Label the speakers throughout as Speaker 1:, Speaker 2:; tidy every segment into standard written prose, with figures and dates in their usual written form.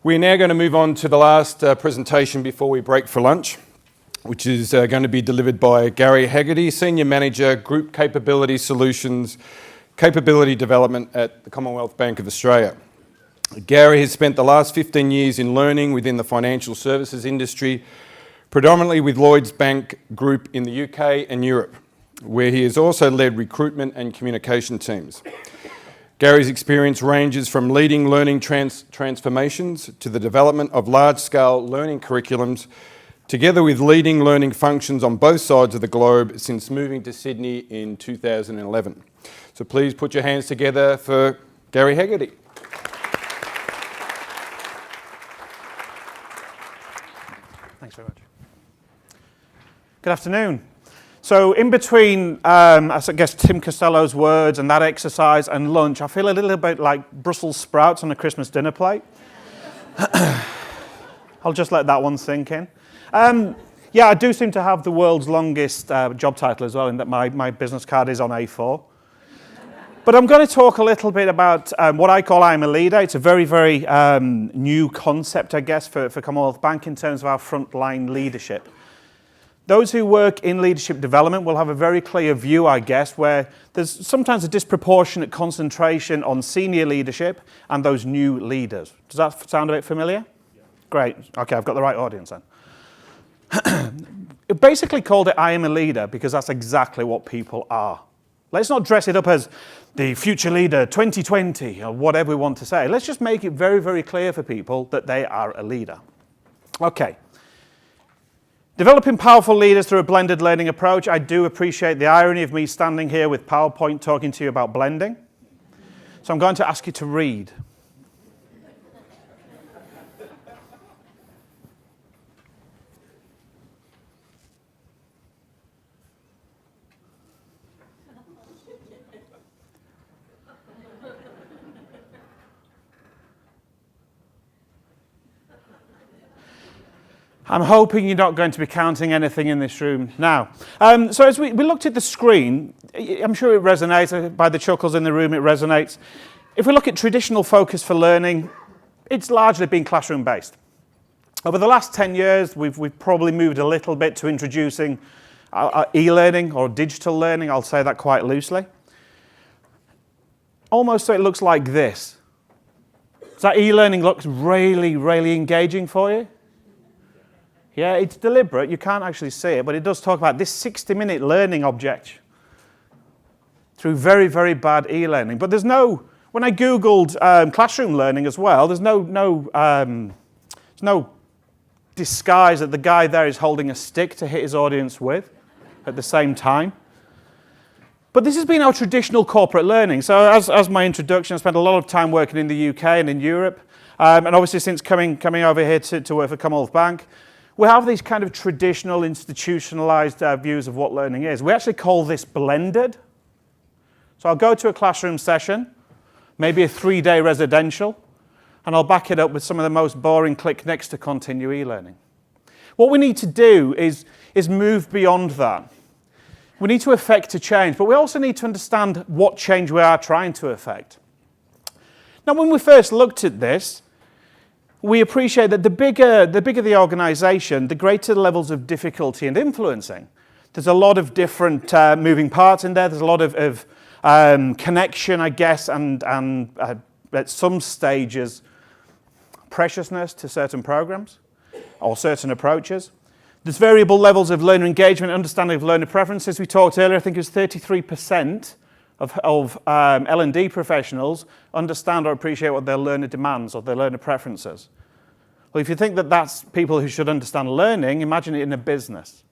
Speaker 1: We're now going to move on to the last presentation before we break for lunch, which is going to be delivered by Gary Hegarty, Senior Manager, Group Capability Solutions, Capability Development at the Commonwealth Bank of Australia. Gary has spent the last 15 years in learning within the financial services industry, predominantly with Lloyds Bank Group in the UK and Europe, where he has also led recruitment and communication teams. Gary's experience ranges from leading learning transformations to the development of large-scale learning curriculums, together with leading learning functions on both sides of the globe since moving to Sydney in 2011. So please put your hands together for Gary Hegarty.
Speaker 2: Thanks very much. Good afternoon. So in between, I guess, Tim Costello's words and that exercise and lunch, I feel a little bit like Brussels sprouts on a Christmas dinner plate. I'll just let that one sink in. Yeah, I do seem to have the world's longest job title as well, in that my business card is on A4. But I'm going to talk a little bit about what I call I'm a leader. It's a very, very new concept, I guess, for Commonwealth Bank in terms of our frontline leadership. Those who work in leadership development will have a very clear view, I guess, where there's sometimes a disproportionate concentration on senior leadership and those new leaders. Does that sound a bit familiar? Yeah. Great. Okay, I've got the right audience then. It basically called it I am a leader because that's exactly what people are. Let's not dress it up as the future leader 2020 or whatever we want to say. Let's just make it very, very clear for people that they are a leader. Okay. Developing powerful leaders through a blended learning approach. I do appreciate the irony of me standing here with PowerPoint talking to you about blending. So I'm going to ask you to read. I'm hoping you're not going to be counting anything in this room now. So as we looked at the screen, I'm sure it resonates. By the chuckles in the room, it resonates. If we look at traditional focus for learning, it's largely been classroom-based. Over the last 10 years, we've probably moved a little bit to introducing e-learning or digital learning. I'll say that quite loosely. Almost so it looks like this. Does that e-learning look really, really engaging for you? Yeah, it's deliberate. You can't actually see it, but it does talk about this 60-minute learning object through very, very bad e-learning. But there's no, when I Googled classroom learning as well, there's no disguise that the guy there is holding a stick to hit his audience with at the same time. But this has been our traditional corporate learning. So as my introduction, I spent a lot of time working in the UK and in Europe. And obviously since coming over here to work for Commonwealth Bank, we have these kind of traditional, institutionalized views of what learning is. We actually call this blended. So I'll go to a classroom session, maybe a 3-day residential, and I'll back it up with some of the most boring click next to continue e-learning. What we need to do is move beyond that. We need to effect a change, but we also need to understand what change we are trying to effect. Now, when we first looked at this, we appreciate that the bigger the organization, the greater the levels of difficulty and influencing. There's a lot of different moving parts in there. There's a lot of connection, I guess, and at some stages, preciousness to certain programs or certain approaches. There's variable levels of learner engagement, understanding of learner preferences. We talked earlier, I think it was 33% of L&D professionals understand or appreciate what their learner demands or their learner preferences. Well, if you think that that's people who should understand learning, imagine it in a business.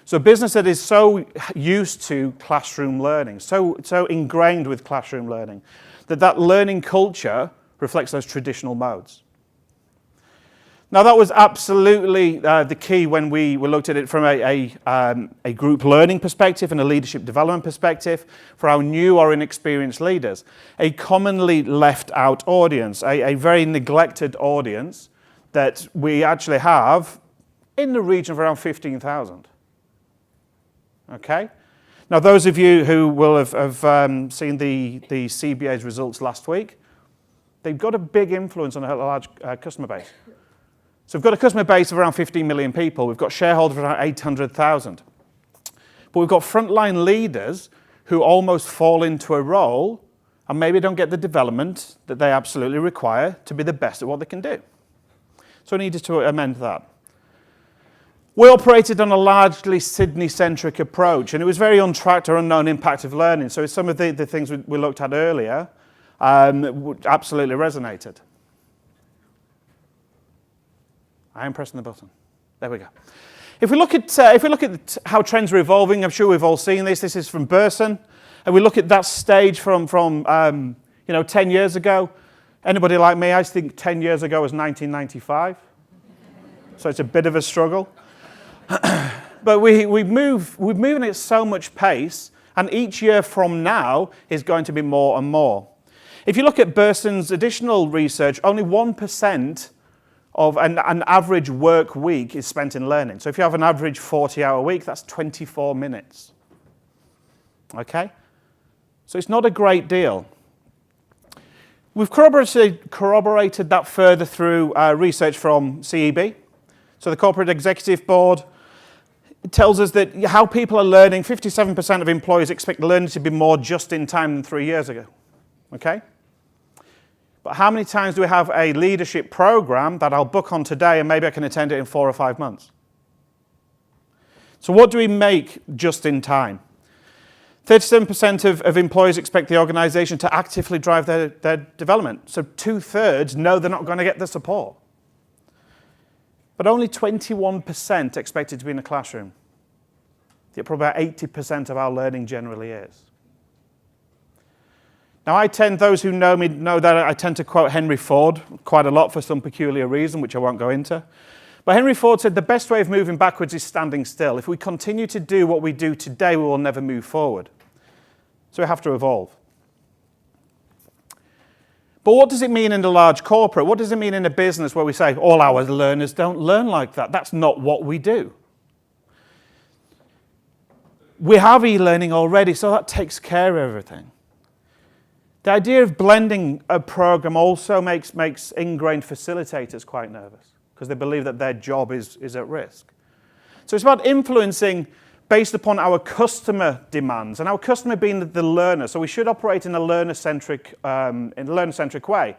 Speaker 2: So a business that is so used to classroom learning, so ingrained with classroom learning, that learning culture reflects those traditional modes. Now, that was absolutely the key when we looked at it from a group learning perspective and a leadership development perspective for our new or inexperienced leaders. A commonly left out audience, a very neglected audience that we actually have in the region of around 15,000. Okay? Now, those of you who will have seen the CBA's results last week, They've got a big influence on a large customer base. So we've got a customer base of around 15 million people. We've got shareholders of around 800,000. But we've got frontline leaders who almost fall into a role and maybe don't get the development that they absolutely require to be the best at what they can do. So we needed to amend that. We operated on a largely Sydney-centric approach, and it was very untracked or unknown impact of learning. So some of the things we looked at earlier absolutely resonated. I am pressing the button. There we go. If we look at how trends are evolving, I'm sure we've all seen this. This is from Burson, and we look at that stage from 10 years ago. Anybody like me? I think 10 years ago was 1995, so it's a bit of a struggle. But we're moving at so much pace, and each year from now is going to be more and more. If you look at Burson's additional research, only 1% of an average work week is spent in learning. So if you have an average 40-hour week, that's 24 minutes. Okay? So it's not a great deal. We've corroborated that further through research from CEB. So the Corporate Executive Board, it tells us that how people are learning, 57% of employees expect learning to be more just in time than 3 years ago. Okay? But how many times do we have a leadership program that I'll book on today and maybe I can attend it in 4 or 5 months? So what do we make just in time? 37% of employees expect the organization to actively drive their development. So 2/3 know they're not going to get the support. But only 21% expect it to be in a classroom. Yet probably about 80% of our learning generally is. Now, those who know me know that I tend to quote Henry Ford quite a lot for some peculiar reason, which I won't go into. But Henry Ford said the best way of moving backwards is standing still. If we continue to do what we do today, we will never move forward. So we have to evolve. But what does it mean in a large corporate? What does it mean in a business where we say, all our learners don't learn like that? That's not what we do. We have e-learning already, so that takes care of everything. The idea of blending a program also makes ingrained facilitators quite nervous because they believe that their job is at risk. So it's about influencing based upon our customer demands, and our customer being the learner. So we should operate in a learner-centric way,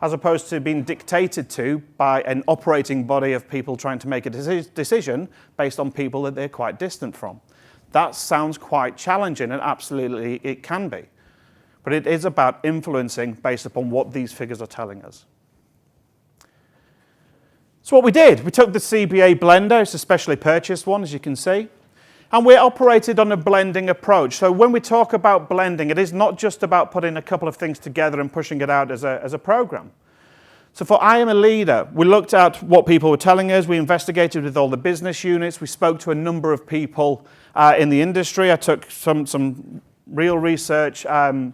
Speaker 2: as opposed to being dictated to by an operating body of people trying to make a decision based on people that they're quite distant from. That sounds quite challenging, and absolutely it can be. But it is about influencing based upon what these figures are telling us. So what we did, we took the CBA blender, it's a specially purchased one, as you can see, and we operated on a blending approach. So when we talk about blending, it is not just about putting a couple of things together and pushing it out as a program. So for I Am a Leader, we looked at what people were telling us, we investigated with all the business units, we spoke to a number of people in the industry. I took some real research from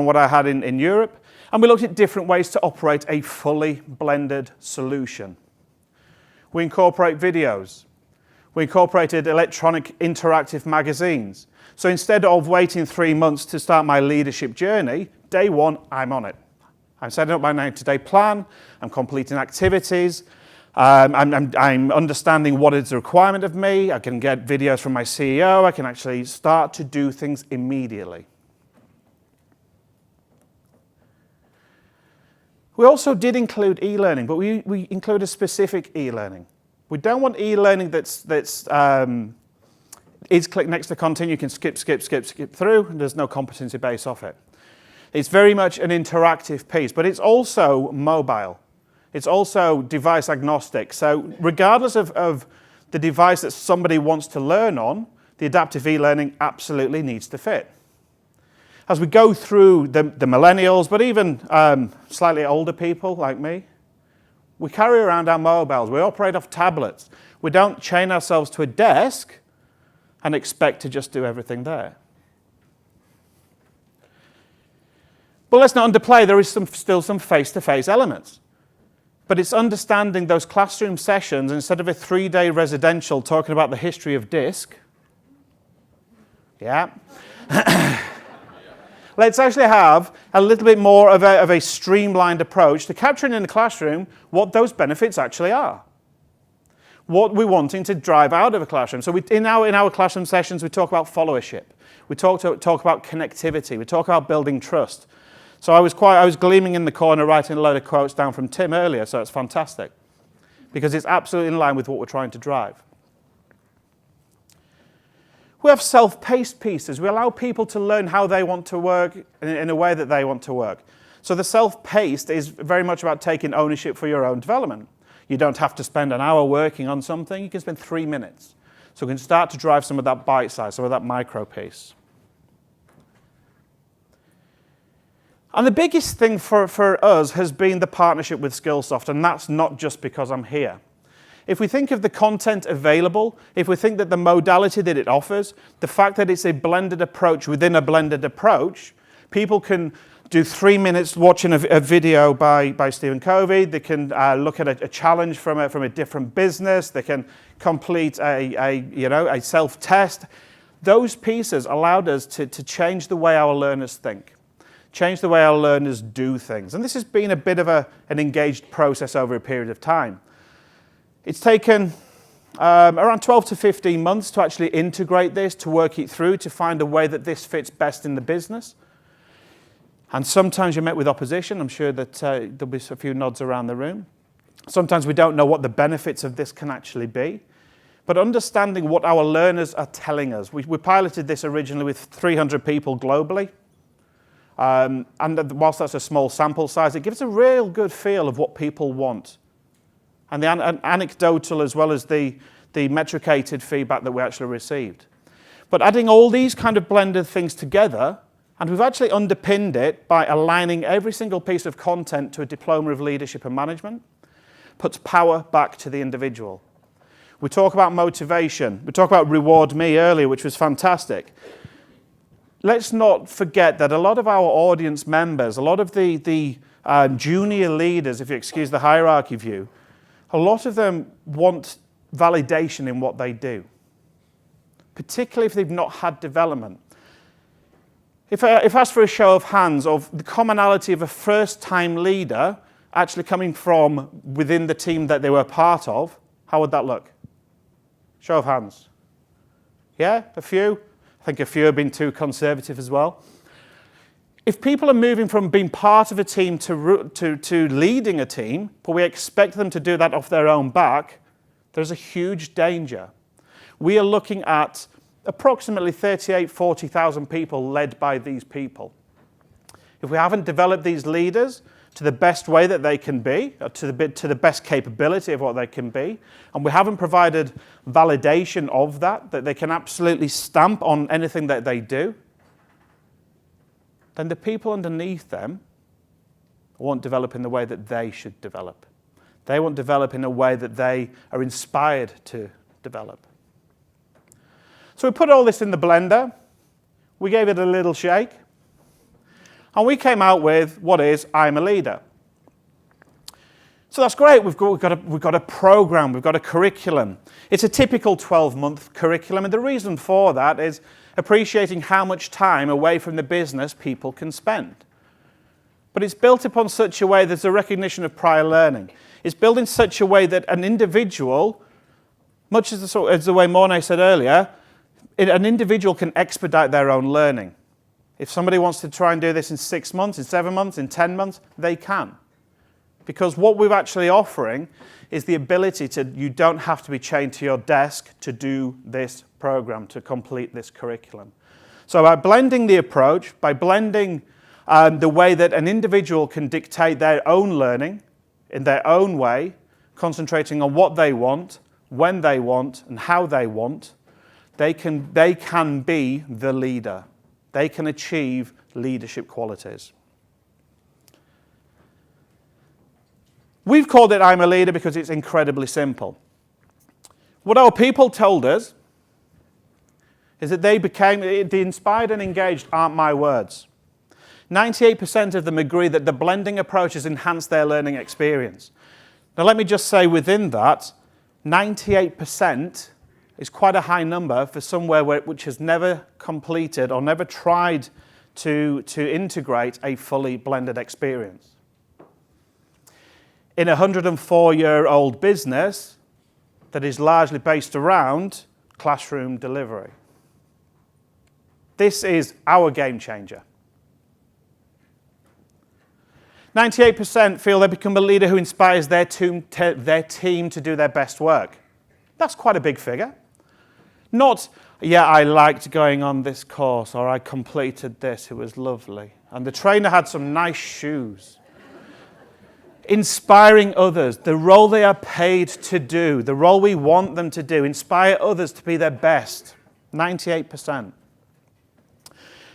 Speaker 2: what I had in Europe, and we looked at different ways to operate a fully blended solution. We incorporate videos. We incorporated electronic interactive magazines. So instead of waiting 3 months to start my leadership journey, day one, I'm on it. I'm setting up my 90-day plan, I'm completing activities, I'm understanding what is the requirement of me, I can get videos from my CEO, I can actually start to do things immediately. We also did include e-learning, but we include a specific e-learning. We don't want e-learning that's click next to continue, you can skip through, and there's no competency base off it. It's very much an interactive piece, but it's also mobile. It's also device agnostic. So regardless of the device that somebody wants to learn on, the adaptive e-learning absolutely needs to fit. As we go through the millennials, but even slightly older people like me, we carry around our mobiles. We operate off tablets. We don't chain ourselves to a desk and expect to just do everything there. But let's not underplay, there is still some face-to-face elements. But it's understanding those classroom sessions, instead of a 3-day residential talking about the history of DISC. Yeah. let's actually have a little bit more of a streamlined approach to capturing in the classroom what those benefits actually are. What we're wanting to drive out of a classroom. So in our classroom sessions, we talk about followership. We talk about connectivity. We talk about building trust. So I was gleaming in the corner writing a load of quotes down from Tim earlier, so it's fantastic. Because it's absolutely in line with what we're trying to drive. We have self-paced pieces. We allow people to learn how they want to work in a way that they want to work. So the self-paced is very much about taking ownership for your own development. You don't have to spend an hour working on something. You can spend 3 minutes. So we can start to drive some of that bite size, some of that micro piece. And the biggest thing for us has been the partnership with Skillsoft, and that's not just because I'm here. If we think of the content available, if we think that the modality that it offers, the fact that it's a blended approach within a blended approach, people can do 3 minutes watching a video by Stephen Covey. They can look at a challenge from a different business. They can complete a self-test. Those pieces allowed us to change the way our learners think, change the way our learners do things. And this has been a bit of an engaged process over a period of time. It's taken around 12 to 15 months to actually integrate this, to work it through, to find a way that this fits best in the business. And sometimes you're met with opposition. I'm sure that there'll be a few nods around the room. Sometimes we don't know what the benefits of this can actually be. But understanding what our learners are telling us. We piloted this originally with 300 people globally. And whilst that's a small sample size, it gives a real good feel of what people want. And the anecdotal as well as the metricated feedback that we actually received. But adding all these kind of blended things together, and we've actually underpinned it by aligning every single piece of content to a diploma of leadership and management, puts power back to the individual. We talk about motivation. We talk about Reward Me earlier, which was fantastic. Let's not forget that a lot of our audience members, a lot of the junior leaders, if you excuse the hierarchy view, a lot of them want validation in what they do, particularly if they've not had development. If I asked for a show of hands of the commonality of a first-time leader actually coming from within the team that they were part of, how would that look? Show of hands. Yeah, a few? I think a few have been too conservative as well. If people are moving from being part of a team to leading a team, but we expect them to do that off their own back, there's a huge danger. We are looking at approximately 40,000 people led by these people. If we haven't developed these leaders to the best way that they can be, or to the best capability of what they can be, and we haven't provided validation of that they can absolutely stamp on anything that they do, then the people underneath them won't develop in the way that they should develop. They won't develop in a way that they are inspired to develop. So we put all this in the blender, we gave it a little shake, and we came out with what is I'm a Leader. So that's great, we've got a program, we've got a curriculum. It's a typical 12-month curriculum, and the reason for that is appreciating how much time away from the business people can spend. But it's built upon such a way there's a recognition of prior learning. It's built in such a way that an individual, much as the way Mornay said earlier, an individual can expedite their own learning. If somebody wants to try and do this in 6 months, in 7 months, in 10 months, they can. Because what we're actually offering is the ability you don't have to be chained to your desk to do this program, to complete this curriculum. So by blending the approach, by blending the way that an individual can dictate their own learning in their own way, concentrating on what they want, when they want, and how they want, they can be the leader. They can achieve leadership qualities. We've called it I'm a Leader because it's incredibly simple. What our people told us is that the inspired and engaged aren't my words. 98% of them agree that the blending approach has enhanced their learning experience. Now let me just say within that, 98% is quite a high number for somewhere which has never completed or never tried to integrate a fully blended experience. In a 104-year-old business that is largely based around classroom delivery. This is our game changer. 98% feel they become a leader who inspires their team to do their best work. That's quite a big figure. Not, yeah, I liked going on this course, or I completed this, it was lovely. And the trainer had some nice shoes. Inspiring others, the role they are paid to do, the role we want them to do, inspire others to be their best. 98%.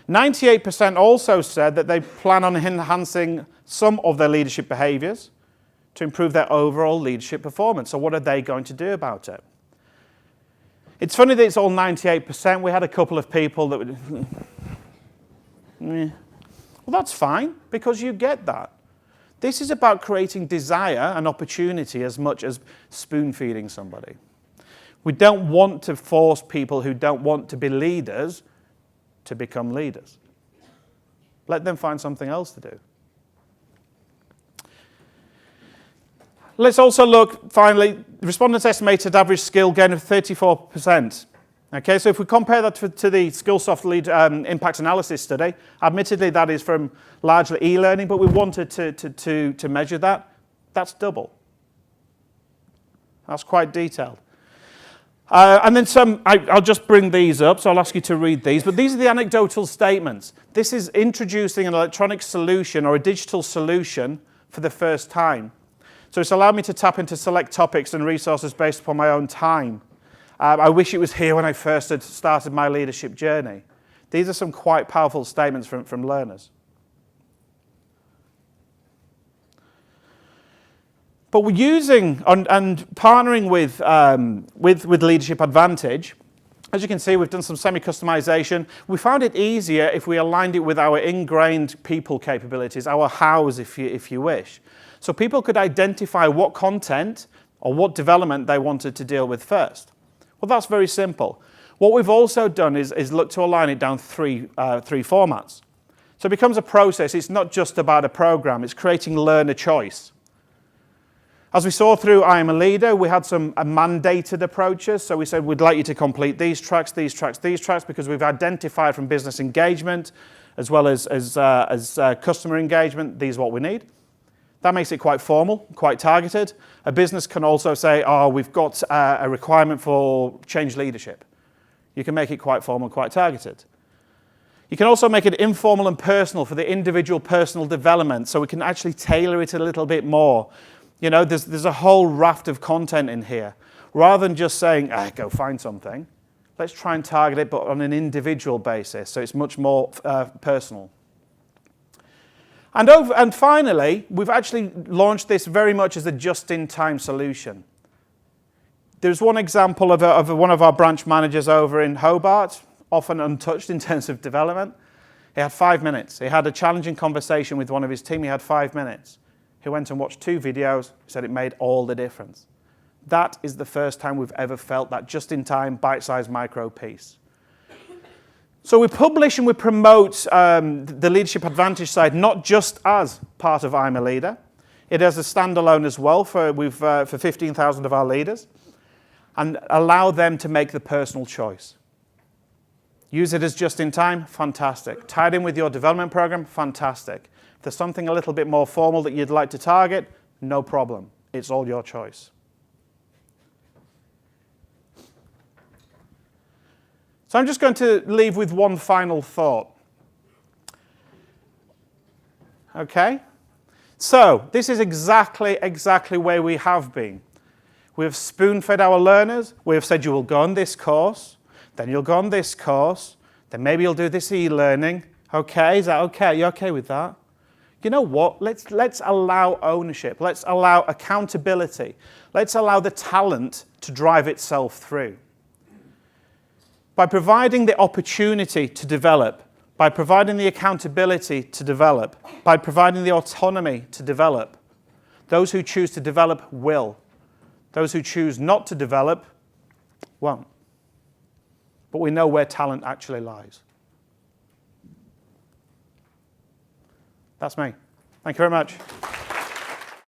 Speaker 2: 98% also said that they plan on enhancing some of their leadership behaviours to improve their overall leadership performance. So what are they going to do about it? It's funny that it's all 98%. We had a couple of people that would, well, that's fine, because you get that. This is about creating desire and opportunity as much as spoon-feeding somebody. We don't want to force people who don't want to be leaders to become leaders. Let them find something else to do. Let's also look, finally, respondents estimated average skill gain of 34%. Okay, so if we compare that to the Skillsoft lead impact analysis study, admittedly that is from largely e-learning, but we wanted to measure that. That's double. That's quite detailed. And then I'll just bring these up, so I'll ask you to read these. But these are the anecdotal statements. This is introducing an electronic solution or a digital solution for the first time. So it's allowed me to tap into select topics and resources based upon my own time. I wish it was here when I first had started my leadership journey. These are some quite powerful statements from learners. But we're using and partnering with Leadership Advantage. As you can see, we've done some semi-customization. We found it easier if we aligned it with our ingrained people capabilities, our hows, if you wish. So people could identify what content or what development they wanted to deal with first. Well, that's very simple. What we've also done is look to align it down three formats. So it becomes a process. It's not just about a program. It's creating learner choice. As we saw through I Am a Leader, we had some mandated approaches. So we said we'd like you to complete these tracks, these tracks, these tracks, because we've identified from business engagement as well as customer engagement, these are what we need. That makes it quite formal, quite targeted. A business can also say, oh, we've got a requirement for change leadership. You can make it quite formal, quite targeted. You can also make it informal and personal for the individual personal development, so we can actually tailor it a little bit more. You know, there's a whole raft of content in here. Rather than just saying, go find something, let's try and target it, but on an individual basis, so it's much more personal. And finally, we've actually launched this very much as a just-in-time solution. There's one example of one of our branch managers over in Hobart, often untouched in terms of development. He had 5 minutes. He had a challenging conversation with one of his team. He had 5 minutes. He went and watched 2 videos. He said it made all the difference. That is the first time we've ever felt that just-in-time, bite-sized micro piece. So we publish and we promote the Leadership Advantage side, not just as part of I'm a Leader. It as a standalone as well for 15,000 of our leaders, and allow them to make the personal choice. Use it as just-in-time, fantastic. Tied in with your development program, fantastic. If there's something a little bit more formal that you'd like to target, no problem. It's all your choice. So I'm just going to leave with one final thought. Okay? So this is exactly where we have been. We have spoon-fed our learners. We have said you will go on this course, then you'll go on this course, then maybe you'll do this e-learning. Okay, is that okay? Are you okay with that? You know what? Let's allow ownership. Let's allow accountability. Let's allow the talent to drive itself through. By providing the opportunity to develop, by providing the accountability to develop, by providing the autonomy to develop, those who choose to develop will. Those who choose not to develop won't. But we know where talent actually lies. That's me. Thank you very much.